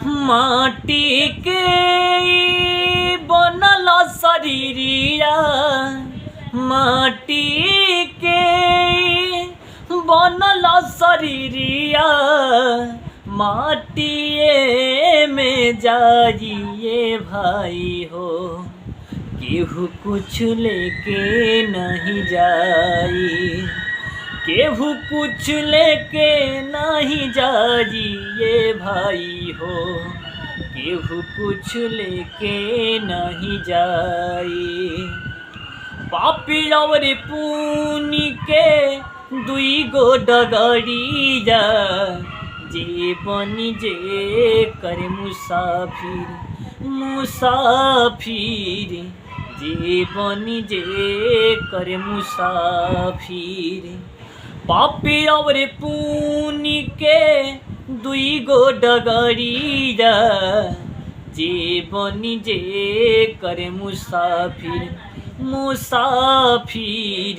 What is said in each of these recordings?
माटी के बनल शरीरिया, माटी के बनल शरीरिया, माटिए में जाइए भाई हो। केहू कुछ लेके नहीं जाई, केहू कुछ लेके नहीं जाइए भाई हो। केहू कुछ लेके नहीं जाई। पापी और पुण्य के दुई गो डगरिया, जे बनी जे करे मुसाफिर, मुसाफिर जे बनी जे करे मुसाफिर। पापी और पुण्य के दुई गो डगरिया, जे बनी जे करे मुसाफिर, मुसाफिर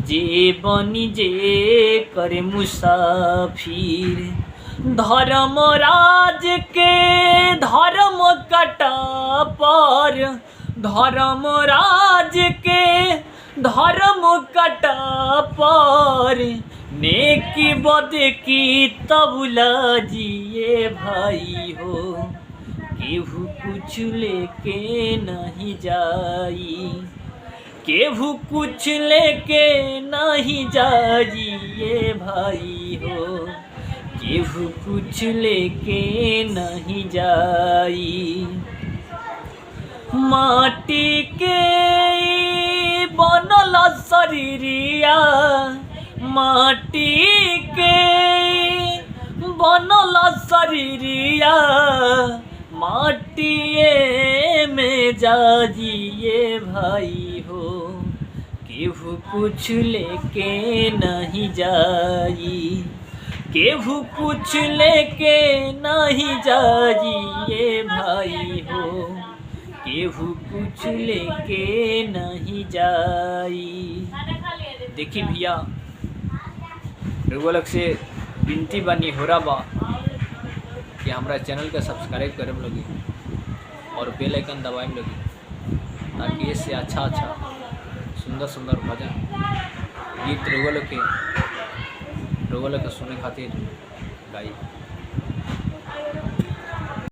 जे बनी जे करे मुसाफिर। धर्मराज के धर्म कटा पर, धर्मराज के धर्म कटा पर, नेकी बद की तबला जिए भाई हो। केहू कुछ लेके नहीं जाई, केहू कुछ लेके नहीं जाइए भाई हो। केहू कुछ लेके नहीं जाई। माटी के बनल शरीरिया, माटी के बनल शरीरिया, माटिए में जाइए भाई हो। केहू कुछ लेके नहीं जाई, केहू कुछ लेके नहीं जाइए भाई हो। केहू कुछ लेके नहीं जाई। देखी भैया, लोग से विनती बानी हो रहा बा कि हमारा चैनल का सब्सक्राइब करें लोगी और बेल आइकन दबाएं लोगी, ताकि इससे अच्छा अच्छा सुंदर सुंदर भजन गीत लोग के सुने खातिर गाई।